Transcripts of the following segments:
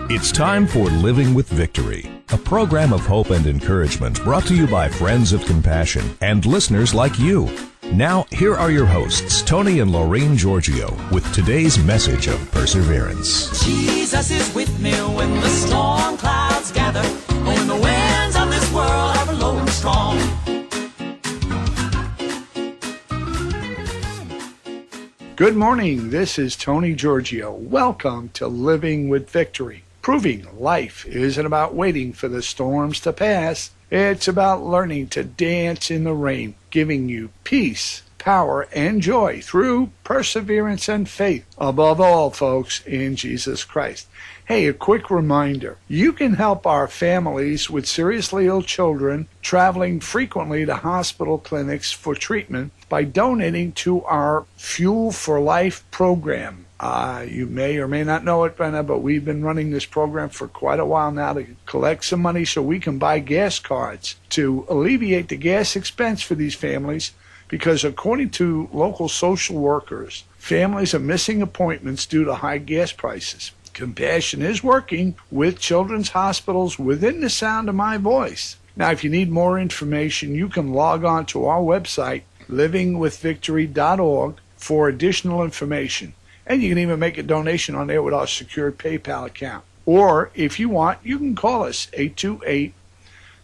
It's time for Living with Victory, a program of hope and encouragement brought to you by Friends of Compassion and listeners like you. Now, here are your hosts, Tony and Laureen Giorgio, with today's message of perseverance. Jesus is with me when the storm clouds gather, when the winds of this world are blowing strong. Good morning, this is Tony Giorgio. Welcome to Living with Victory. Proving life isn't about waiting for the storms to pass. It's about learning to dance in the rain, giving you peace, power, and joy through perseverance and faith. Above all, folks, in Jesus Christ. Hey, a quick reminder. You can help our families with seriously ill children traveling frequently to hospital clinics for treatment by donating to our Fuel for Life program. You may or may not know it by now, but we've been running this program for quite a while now to collect some money so we can buy gas cards to alleviate the gas expense for these families, because according to local social workers, families are missing appointments due to high gas prices. Compassion is working with children's hospitals within the sound of my voice. Now, if you need more information, you can log on to our website, livingwithvictory.org, for additional information. And you can even make a donation on there with our secured PayPal account. Or, if you want, you can call us,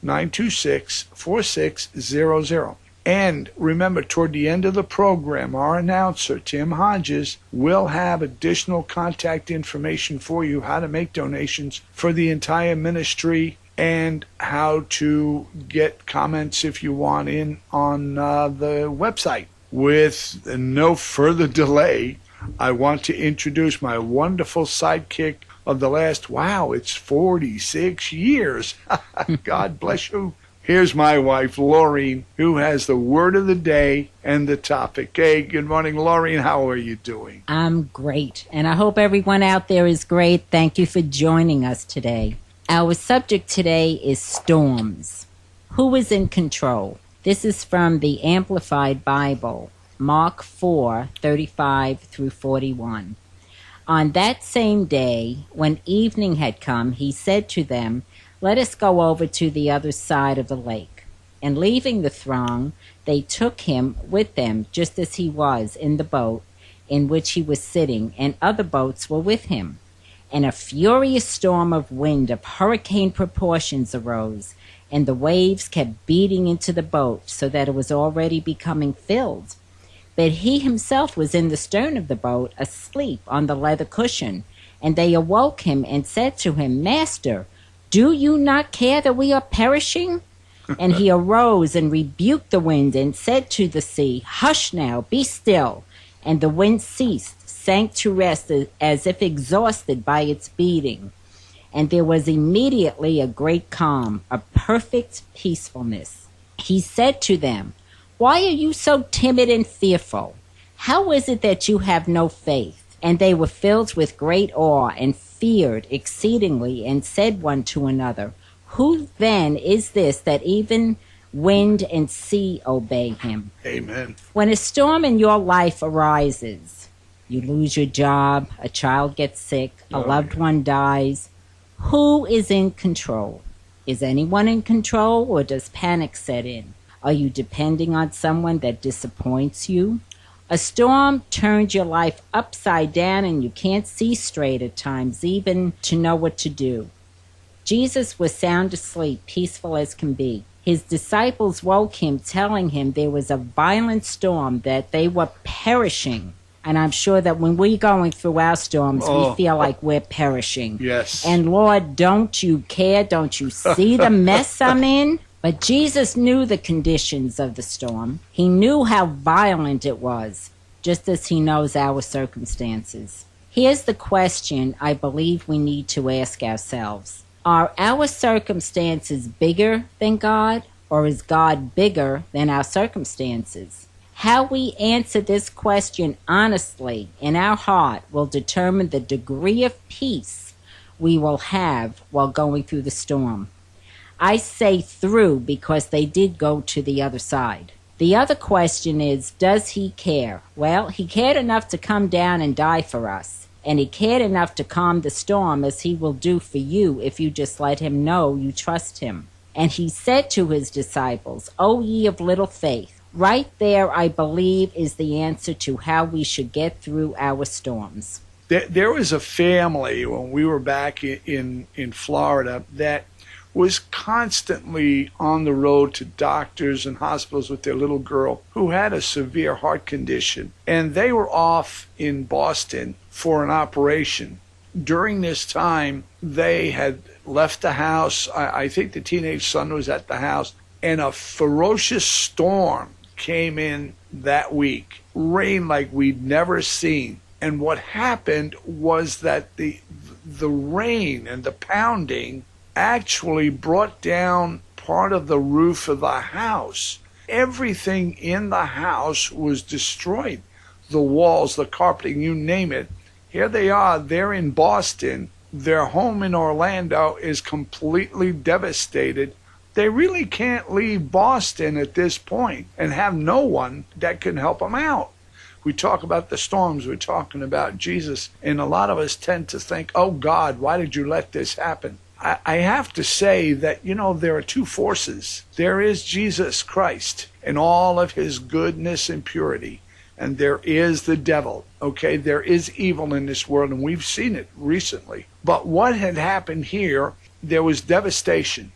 828-926-4600. And remember, toward the end of the program, our announcer, Tim Hodges, will have additional contact information for you, how to make donations for the entire ministry, and how to get comments if you want in on the website. With no further delay, I want to introduce my wonderful sidekick of the last, it's 46 years. God bless you. Here's my wife, Laureen, who has the word of the day and the topic. Hey, good morning, Laureen. How are you doing? I'm great, and I hope everyone out there is great. Thank you for joining us today. Our subject today is storms. Who is in control? This is from the Amplified Bible, Mark 4:35 through 41. On that same day, when evening had come, he said to them, "Let us go over to the other side of the lake." And leaving the throng, they took him with them, just as he was, in the boat in which he was sitting, and other boats were with him. And a furious storm of wind of hurricane proportions arose, and the waves kept beating into the boat, so that it was already becoming filled. But he himself was in the stern of the boat, asleep on the leather cushion. And they awoke him and said to him, "Master, do you not care that we are perishing?" And he arose and rebuked the wind and said to the sea, "Hush now, be still." And the wind ceased, sank to rest as if exhausted by its beating. And there was immediately a great calm, a perfect peacefulness. He said to them, "Why are you so timid and fearful? How is it that you have no faith?" And they were filled with great awe and feared exceedingly, and said one to another, "Who then is this that even wind and sea obey him?" Amen. When a storm in your life arises, you lose your job, a child gets sick, a loved one dies, who is in control? Is anyone in control, or does panic set in? Are you depending on someone that disappoints you? A storm turns your life upside down, and you can't see straight at times, even to know what to do. Jesus was sound asleep, peaceful as can be. His disciples woke him, telling him there was a violent storm, that they were perishing. And I'm sure that when we're going through our storms, we feel like we're perishing. Yes. And Lord, don't you care? Don't you see the mess I'm in? But Jesus knew the conditions of the storm. He knew how violent it was, just as he knows our circumstances. Here's the question I believe we need to ask ourselves. Are our circumstances bigger than God, or is God bigger than our circumstances? How we answer this question honestly in our heart will determine the degree of peace we will have while going through the storm. I say through because they did go to the other side. The other question is, does he care? Well, he cared enough to come down and die for us. And he cared enough to calm the storm, as he will do for you if you just let him know you trust him. And he said to his disciples, "O ye of little faith." Right there, I believe, is the answer to how we should get through our storms. There was a family when we were back in Florida that was constantly on the road to doctors and hospitals with their little girl who had a severe heart condition. And they were off in Boston for an operation. During this time, they had left the house. I think the teenage son was at the house, and a ferocious storm came in that week. Rain like we'd never seen. And what happened was that the rain and the pounding actually brought down part of the roof of the house. Everything in the house was destroyed. The walls, the carpeting, you name it. Here they are, they're in Boston. Their home in Orlando is completely devastated. They really can't leave Boston at this point and have no one that can help them out. We talk about the storms, we're talking about Jesus, and a lot of us tend to think, oh God, why did you let this happen? I have to say that, there are two forces. There is Jesus Christ and all of his goodness and purity, and there is the devil, okay? There is evil in this world, and we've seen it recently. But what had happened here, there was devastation.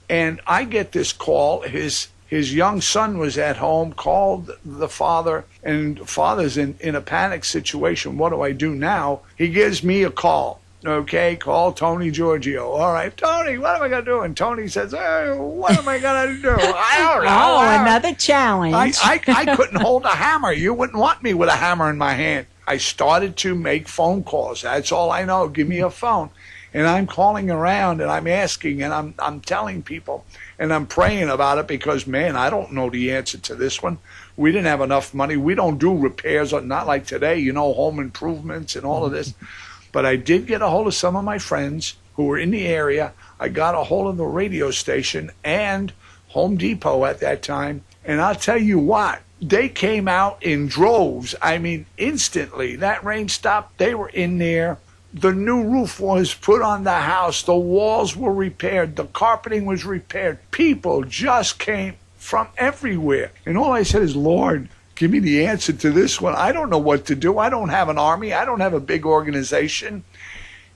And I get this call, his young son was at home, called the father, and father's in a panic situation. What do I do now? He gives me a call. Okay, call Tony Giorgio. All right, Tony, what am I going to do? And Tony says, what am I going to do? I don't know. Oh, another challenge. I couldn't hold a hammer. You wouldn't want me with a hammer in my hand. I started to make phone calls. That's all I know. Give me a phone. And I'm calling around and I'm asking and I'm telling people and I'm praying about it because, man, I don't know the answer to this one. We didn't have enough money. We don't do repairs, not like today, home improvements and all of this. But I did get a hold of some of my friends who were in the area. I got a hold of the radio station and Home Depot at that time. And I'll tell you what, they came out in droves. I mean, instantly. That rain stopped. They were in there. The new roof was put on the house. The walls were repaired. The carpeting was repaired. People just came from everywhere. And all I said is, Lord, give me the answer to this one. I don't know what to do. I don't have an army. I don't have a big organization.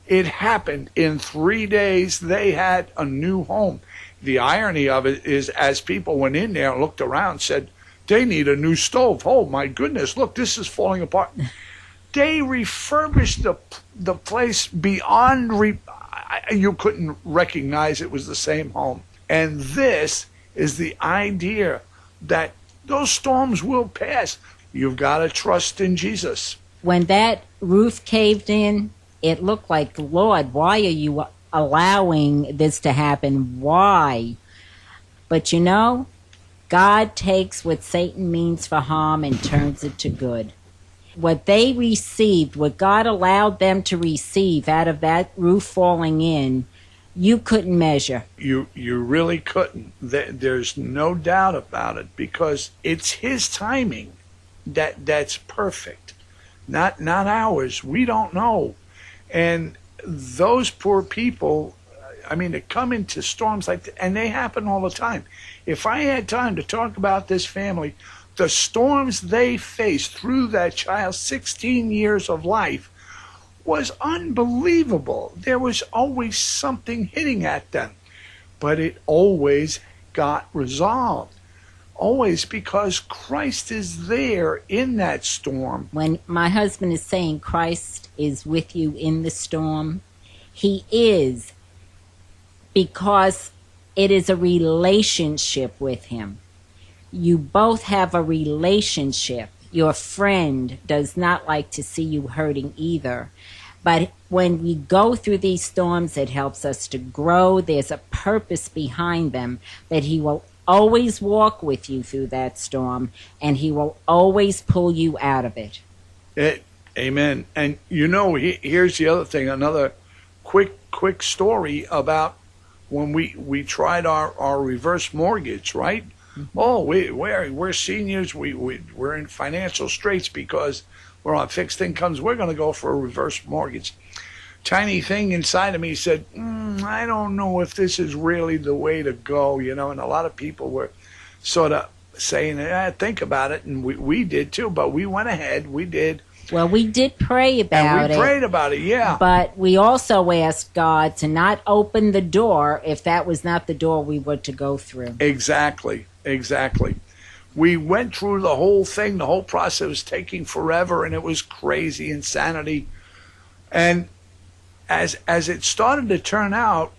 It happened. In 3 days, they had a new home. The irony of it is, as people went in there and looked around, said, they need a new stove. Oh, my goodness, look, this is falling apart. They refurbished the place beyond you couldn't recognize it was the same home. And this is the idea that those storms will pass. You've got to trust in Jesus. When that roof caved in, it looked like, Lord, why are you allowing this to happen? Why? But God takes what Satan means for harm and turns it to good. What they received, what God allowed them to receive out of that roof falling in, you couldn't measure. You really couldn't. There's no doubt about it, because it's his timing that's perfect, not ours. We don't know. And those poor people, I mean, they come into storms like that, and they happen all the time. If I had time to talk about this family, the storms they faced through that child's 16 years of life was unbelievable. There was always something hitting at them, but it always got resolved. Always, because Christ is there in that storm. When my husband is saying Christ is with you in the storm, he is, because it is a relationship with him. You both have a relationship. Your friend does not like to see you hurting either. But when we go through these storms, it helps us to grow. There's a purpose behind them, that he will always walk with you through that storm, and he will always pull you out of it. Amen. And here's the other thing, another quick story about when we tried our reverse mortgage, right? Oh, we're seniors. We're in financial straits because we're on fixed incomes. We're going to go for a reverse mortgage. Tiny thing inside of me said, I don't know if this is really the way to go, and a lot of people were sort of saying, think about it, and we did too, but we went ahead, we did. Well, we did pray about it. And we prayed about it, yeah. But we also asked God to not open the door if that was not the door we were to go through. Exactly. We went through the whole thing. The whole process was taking forever, and it was crazy insanity. And as it started to turn out,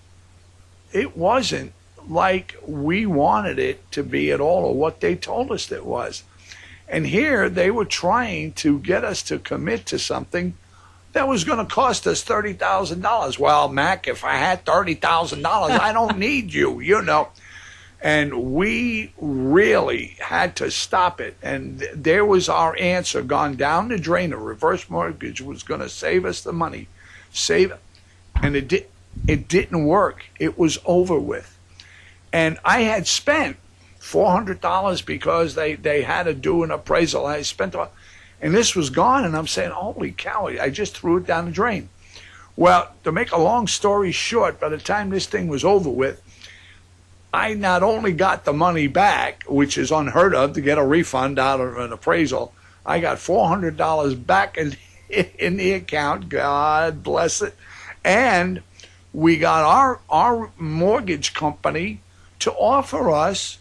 it wasn't like we wanted it to be at all, or what they told us it was. And here they were trying to get us to commit to something that was going to cost us $30,000. Well, Mac, if I had $30,000, I don't need you, And we really had to stop it. And there was our answer, gone down the drain. A reverse mortgage was going to save us the money. And it didn't work. It was over with. And I had spent $400 because they had to do an appraisal. I spent, and this was gone, and I'm saying, holy cow, I just threw it down the drain. Well, to make a long story short, by the time this thing was over with, I not only got the money back, which is unheard of to get a refund out of an appraisal, I got $400 back in the account, God bless it, and we got our mortgage company to offer us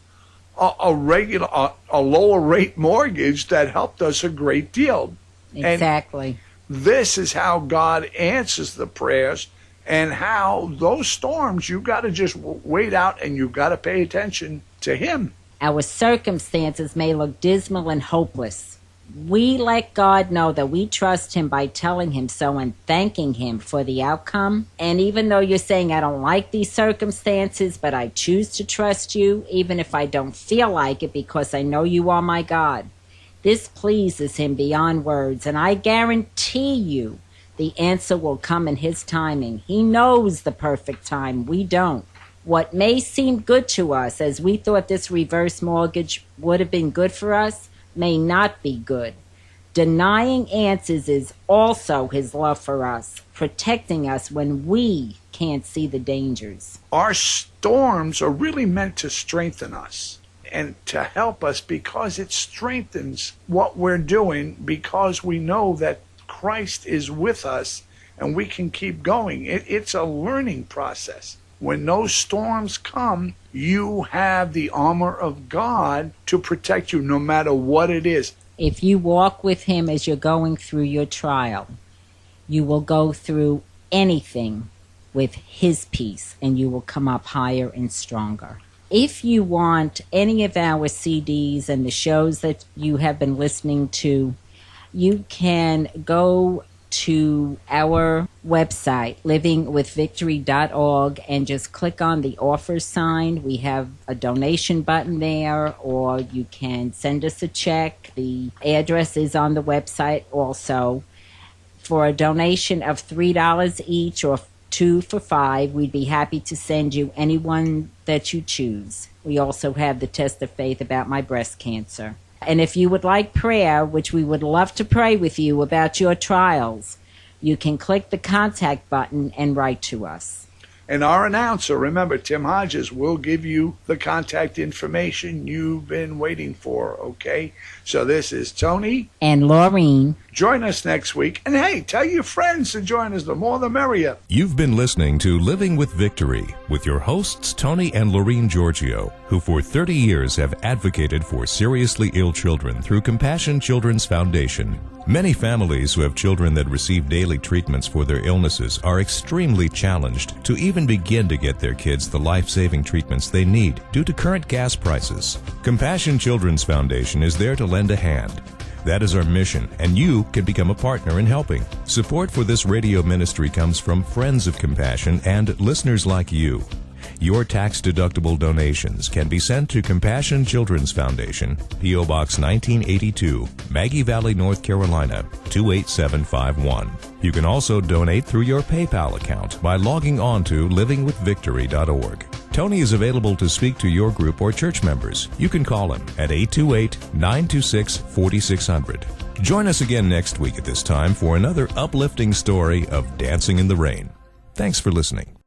a lower rate mortgage that helped us a great deal. Exactly. And this is how God answers the prayers, and how those storms, you got to just wait out, and you got to pay attention to Him. Our circumstances may look dismal and hopeless. We let God know that we trust Him by telling Him so and thanking Him for the outcome. And even though you're saying, I don't like these circumstances, but I choose to trust you, even if I don't feel like it, because I know you are my God. This pleases Him beyond words, and I guarantee you the answer will come in His timing. He knows the perfect time. We don't. What may seem good to us, as we thought this reverse mortgage would have been good for us, may not be good. Denying answers is also His love for us, protecting us when we can't see the dangers. Our storms are really meant to strengthen us and to help us, because it strengthens what we're doing, because we know that Christ is with us and we can keep going. It's a learning process. When those storms come, you have the armor of God to protect you no matter what it is. If you walk with Him as you're going through your trial, you will go through anything with His peace, and you will come up higher and stronger. If you want any of our CDs and the shows that you have been listening to, you can go to our website, livingwithvictory.org, and just click on the offer sign. We have a donation button there, or you can send us a check. The address is on the website also. For a donation of $3 each or $2 for $5, we'd be happy to send you anyone that you choose. We also have the test of faith about my breast cancer. And if you would like prayer, which we would love to pray with you about your trials, you can click the contact button and write to us. And our announcer, remember, Tim Hodges, will give you the contact information you've been waiting for, okay? So this is Tony. And Laureen. Join us next week. And hey, tell your friends to join us. The more the merrier. You've been listening to Living with Victory with your hosts, Tony and Laureen Giorgio, who for 30 years have advocated for seriously ill children through Compassion Children's Foundation. Many families who have children that receive daily treatments for their illnesses are extremely challenged to even begin to get their kids the life-saving treatments they need due to current gas prices. Compassion Children's Foundation is there to lend a hand. That is our mission, and you can become a partner in helping. Support for this radio ministry comes from Friends of Compassion and listeners like you. Your tax-deductible donations can be sent to Compassion Children's Foundation, P.O. Box 1982, Maggie Valley, North Carolina, 28751. You can also donate through your PayPal account by logging on to livingwithvictory.org. Tony is available to speak to your group or church members. You can call him at 828-926-4600. Join us again next week at this time for another uplifting story of dancing in the rain. Thanks for listening.